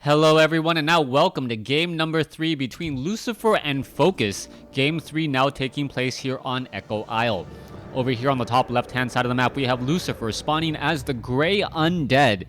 Hello everyone, and now welcome to game number 3 between Lucifer and Focus. Game 3 now taking place here on Echo Isle. Over here on the top left hand side of the map we have Lucifer spawning as the gray undead.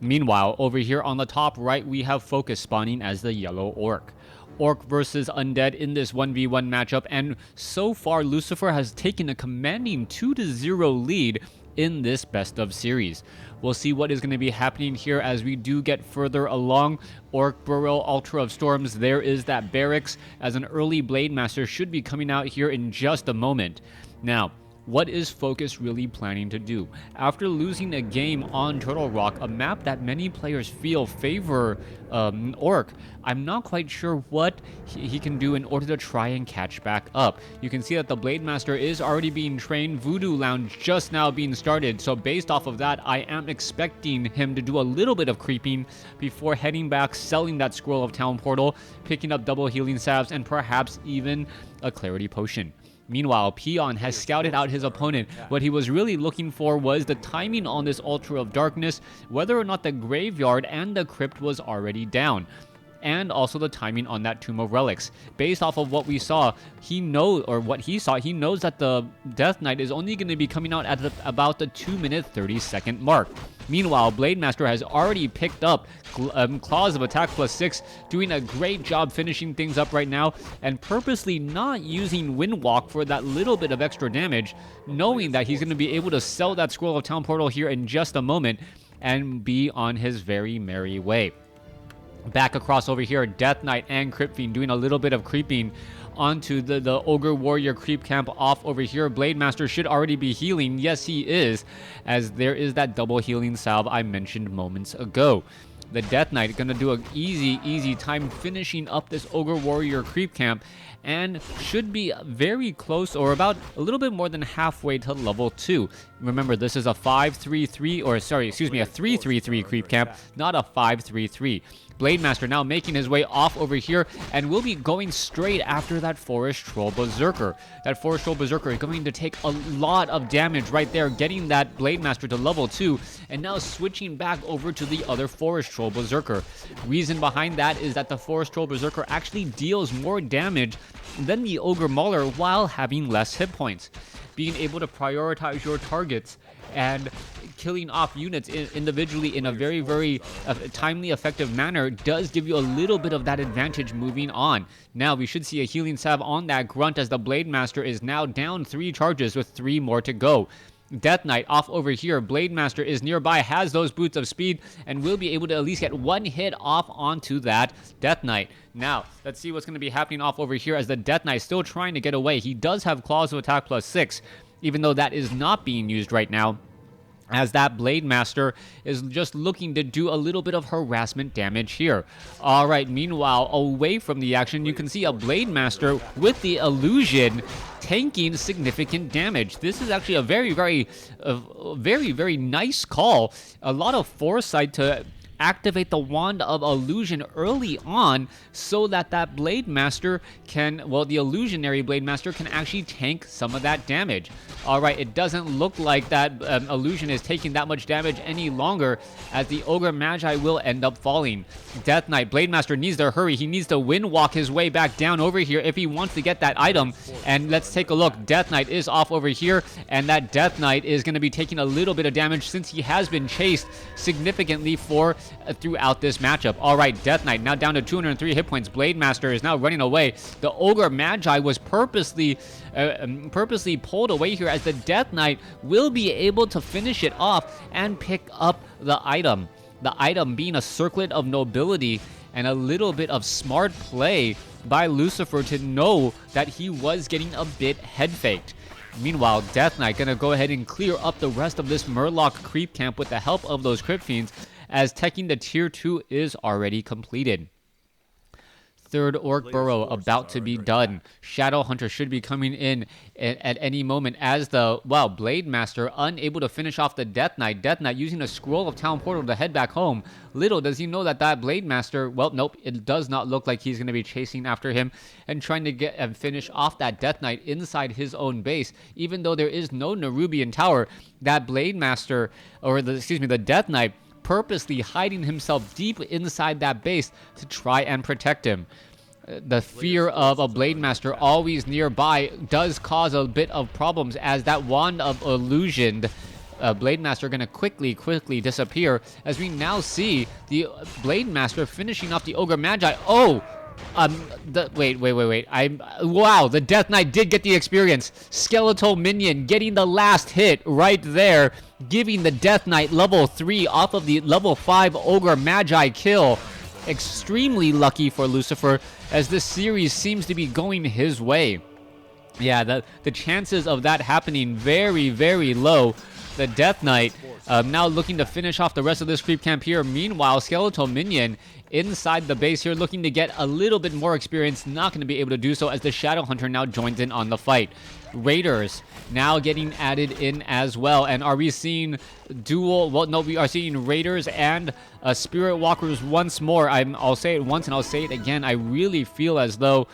Meanwhile, over here on the top right we have Focus spawning as the yellow orc. Orc versus Undead in this 1v1 matchup, and so far Lucifer has taken a commanding 2-0 lead in this best of series. We'll see what is going to be happening here as we do get further along. Orc Burrow, Ultra of Storms, there is that barracks as an early Blade Master should be coming out here in just a moment. Now, what is Focus really planning to do? After losing a game on Turtle Rock, a map that many players feel favor Orc, I'm not quite sure what he can do in order to try and catch back up. You can see that the Blade Master is already being trained, Voodoo Lounge just now being started, so based off of that, I am expecting him to do a little bit of creeping before heading back, selling that Scroll of Town Portal, picking up double healing salves, and perhaps even a Clarity Potion. Meanwhile, Peon has scouted out his opponent. What he was really looking for was the timing on this Ultra of Darkness, whether or not the Graveyard and the Crypt was already down, and also the timing on that Tomb of Relics. Based off of what we saw, he knows that the Death Knight is only going to be coming out at about the 2-minute 30-second mark. Meanwhile, Blade Master has already picked up Claws of Attack +6, doing a great job finishing things up right now, and purposely not using Windwalk for that little bit of extra damage, knowing that he's going to be able to sell that Scroll of Town Portal here in just a moment and be on his very merry way. Back across over here, Death Knight and Crypt Fiend doing a little bit of creeping onto the Ogre Warrior creep camp off over here. Blade Master should already be healing. Yes, he is, as there is that double healing salve I mentioned moments ago. The Death Knight gonna do an easy time finishing up this Ogre Warrior creep camp, and should be very close, or about a little bit more than halfway to level 2. Remember, this is a 5-3-3, or sorry, excuse me, a 3-3-3 creep camp, not a 5-3-3. Blade Master now making his way off over here, and will be going straight after that Forest Troll Berserker. That Forest Troll Berserker is going to take a lot of damage right there, getting that Blade Master to level 2, and now switching back over to the other Forest Troll Berserker. Reason behind that is that the Forest Troll Berserker actually deals more damage than the Ogre Mauler while having less hit points. Being able to prioritize your targets and killing off units individually in a very timely, effective manner does give you a little bit of that advantage moving on. Now we should see a healing salve on that Grunt, as the Blade Master is now down 3 charges with 3 more to go. Death Knight off over here. Blade Master is nearby, has those boots of speed, and will be able to at least get 1 hit off onto that Death Knight. Now, let's see what's going to be happening off over here, as the Death Knight still trying to get away. He does have Claws of Attack +6, even though that is not being used right now, as that Blade Master is just looking to do a little bit of harassment damage here. Alright, meanwhile, away from the action, you can see a Blade Master with the illusion tanking significant damage. This is actually a very nice call. A lot of foresight to activate the Wand of Illusion early on, so that that Blade Master can, well, the illusionary Blade Master can actually tank some of that damage. Alright, it doesn't look like that illusion is taking that much damage any longer, as the Ogre Magi will end up falling. Death Knight, Blade Master needs to hurry. He needs to Windwalk his way back down over here if he wants to get that item. And let's take a look. Death Knight is off over here, and that Death Knight is going to be taking a little bit of damage since he has been chased significantly throughout this matchup. Alright, Death Knight now down to 203 hit points. Blade Master is now running away. The Ogre Magi was purposely pulled away here, as the Death Knight will be able to finish it off and pick up the item. The item being a Circlet of Nobility, and a little bit of smart play by Lucifer to know that he was getting a bit head faked. Meanwhile, Death Knight gonna go ahead and clear up the rest of this Murloc creep camp with the help of those Crypt Fiends, as teching the tier 2 is already completed. Third Orc Burrow about to be done. Shadow Hunter should be coming in at any moment, as the, wow, Blade Master unable to finish off the Death Knight. Death Knight using a Scroll of Town Portal to head back home. Little does he know that that Blade Master, well, nope, it does not look like he's going to be chasing after him and trying to get and finish off that Death Knight inside his own base. Even though there is no Nerubian Tower, that Blade Master, or the Death Knight, purposely hiding himself deep inside that base to try and protect him. The fear of a Blade Master always nearby does cause a bit of problems, as that Wand of Illusion Blade Master going to quickly disappear, as we now see the Blade Master finishing off the Ogre Magi. Oh! Wait. Wow, the Death Knight did get the experience. Skeletal Minion getting the last hit right there, giving the Death Knight level 3 off of the level 5 Ogre Magi kill. Extremely lucky for Lucifer, as this series seems to be going his way. Yeah, the chances of that happening very low. The Death Knight now looking to finish off the rest of this creep camp here. Meanwhile, Skeletal Minion inside the base here looking to get a little bit more experience. Not going to be able to do so, as the Shadow Hunter now joins in on the fight. Raiders now getting added in as well. And are we seeing dual? Well, no, we are seeing Raiders and Spirit Walkers once more. I'll say it once and I'll say it again. I really feel as though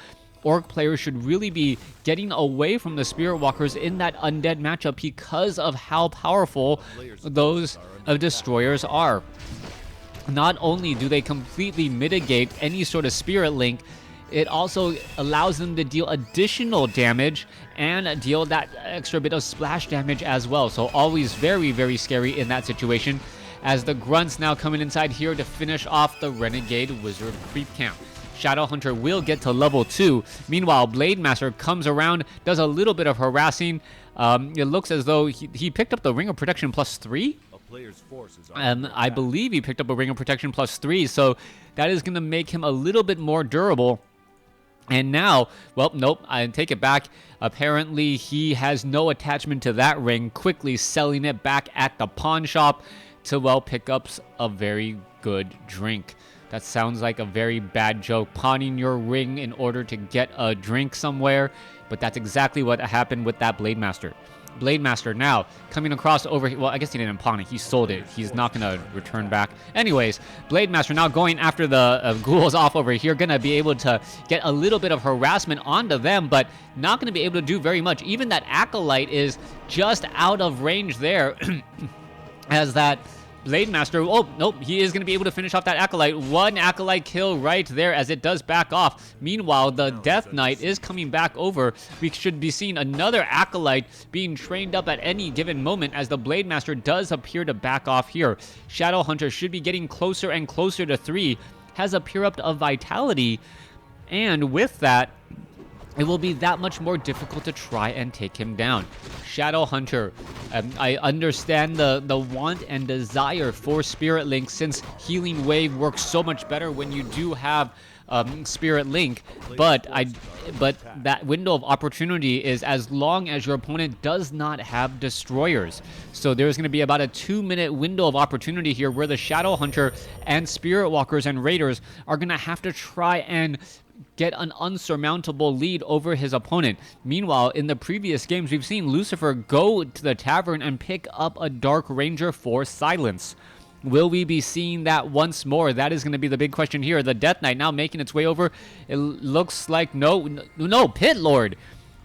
Orc players should really be getting away from the Spirit Walkers in that Undead matchup because of how powerful those destroyers are. Not only do they completely mitigate any sort of spirit link, it also allows them to deal additional damage and deal that extra bit of splash damage as well. So always very scary in that situation, as the Grunts now coming inside here to finish off the Renegade Wizard creep camp. Shadow Hunter will get to level 2. Meanwhile, Blade Master comes around, does a little bit of harassing. It looks as though he picked up the Ring of Protection +3. I believe he picked up a Ring of Protection +3, so that is going to make him a little bit more durable. And now, well, nope, I take it back. Apparently, he has no attachment to that ring, quickly selling it back at the pawn shop to, well, pick up a very good drink. That sounds like a very bad joke, pawning your ring in order to get a drink somewhere, but that's exactly what happened with that Blade Master. Blade Master now coming across over here. Well, I guess he didn't pawn it. He sold it. He's not going to return back. Anyways, Blade Master now going after the ghouls off over here. Going to be able to get a little bit of harassment onto them, but not going to be able to do very much. Even that Acolyte is just out of range there as that Blade Master, oh, nope, he is going to be able to finish off that Acolyte. One Acolyte kill right there as it does back off. Meanwhile, the Death Knight is coming back over. We should be seeing another Acolyte being trained up at any given moment, as the Blade Master does appear to back off here. Shadow Hunter should be getting closer and closer to 3. Has a Pure Up of Vitality, and with that, it will be that much more difficult to try and take him down. Shadow Hunter, I understand the want and desire for Spirit Link, since Healing Wave works so much better when you do have Spirit Link, but that window of opportunity is as long as your opponent does not have destroyers. So there's going to be about a 2-minute window of opportunity here where the Shadow Hunter and Spirit Walkers and Raiders are going to have to try and get an unsurmountable lead over his opponent. Meanwhile, in the previous games, we've seen Lucifer go to the tavern and pick up a Dark Ranger for silence. Will we be seeing that once more? That is going to be the big question here. The Death Knight now making its way over. It looks like no, Pit Lord.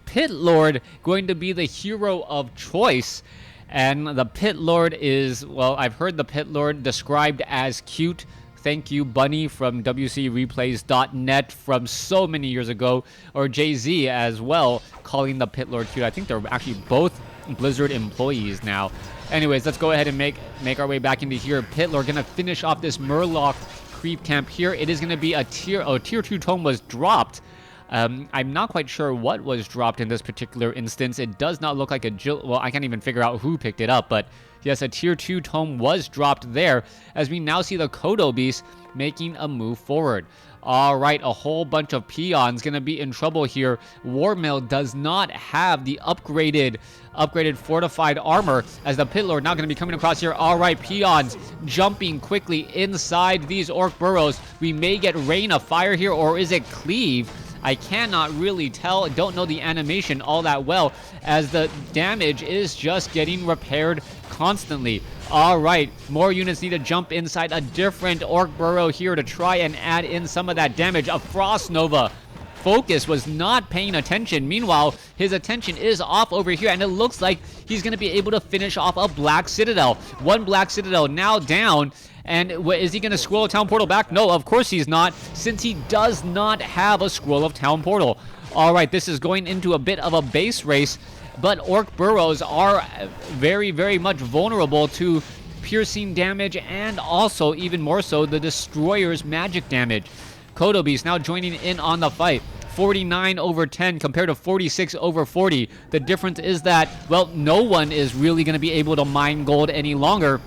Pit Lord going to be the hero of choice. And the Pit Lord is, well, I've heard the Pit Lord described as cute. Thank you, Bunny from WCReplays.net from so many years ago, or Jay-Z as well, calling the Pit Lord cute. I think they're actually both Blizzard employees now. Anyways, let's go ahead and make our way back into here. Pit Lord gonna finish off this Murloc creep camp here. It is gonna be a tier 2 tome was dropped. I'm not quite sure what was dropped in this particular instance. It does not look like well, I can't even figure out who picked it up, but yes, a tier 2 tome was dropped there, as we now see the Kodo Beast making a move forward. All right, a whole bunch of peons gonna be in trouble here. Warmail does not have the upgraded fortified armor, as the Pit Lord now gonna be coming across here. All right, peons jumping quickly inside these orc burrows. We may get Rain of Fire here, or is it Cleave? I cannot really tell. Don't know the animation all that well, as the damage is just getting repaired constantly. All right, more units need to jump inside a different orc burrow here to try and add in some of that damage. A Frost Nova Focus was not paying attention. Meanwhile, his attention is off over here, and it looks like he's going to be able to finish off a Black Citadel. One Black Citadel now down. And is he going to scroll a Town Portal back? No, of course he's not, since he does not have a Scroll of Town Portal. All right, this is going into a bit of a base race, but Orc Burrows are very, very much vulnerable to piercing damage and also, even more so, the Destroyer's magic damage. Kotobeast now joining in on the fight. 49/10 compared to 46/40. The difference is that, well, no one is really going to be able to mine gold any longer,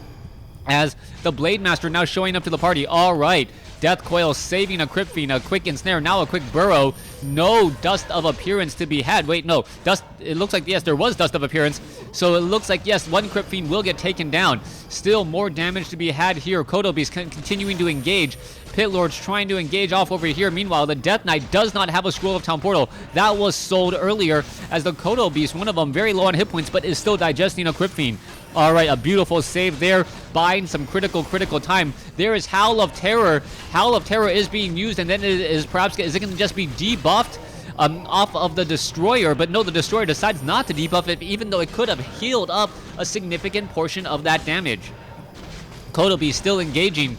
as the Blade Master now showing up to the party. All right, Death Coil saving a Crypt Fiend, a quick ensnare, now a quick burrow. No Dust of Appearance to be had. Wait, no, Dust, it looks like, yes, there was Dust of Appearance. So it looks like, yes, one Crypt Fiend will get taken down. Still more damage to be had here. Kotobeast continuing to engage. Pit Lord's trying to engage off over here. Meanwhile, the Death Knight does not have a Scroll of Town Portal. That was sold earlier, as the Kotobeast, one of them very low on hit points, but is still digesting a Crypt Fiend. All right, a beautiful save there, buying some critical time. There is Howl of Terror. Howl of Terror is being used, and then it is it going to just be debuffed off of the Destroyer? But no, the Destroyer decides not to debuff it, even though it could have healed up a significant portion of that damage. Kotobeast still engaging.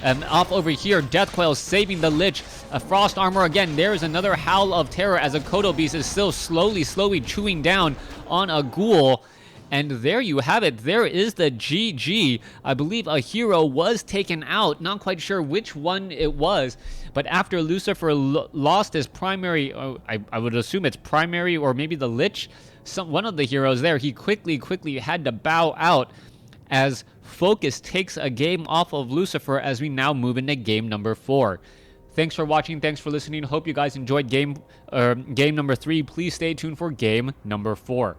Off over here, Death Coil saving the Lich. A Frost Armor again. There's another Howl of Terror, as a Kotobeast is still slowly chewing down on a Ghoul. And there you have it. There is the GG. I believe a hero was taken out. Not quite sure which one it was. But after Lucifer lost his primary, I would assume it's primary, or maybe the Lich, one of the heroes there, he quickly had to bow out, as Focus takes a game off of Lucifer, as we now move into game number 4. Thanks for watching. Thanks for listening. Hope you guys enjoyed game number 3. Please stay tuned for game number 4.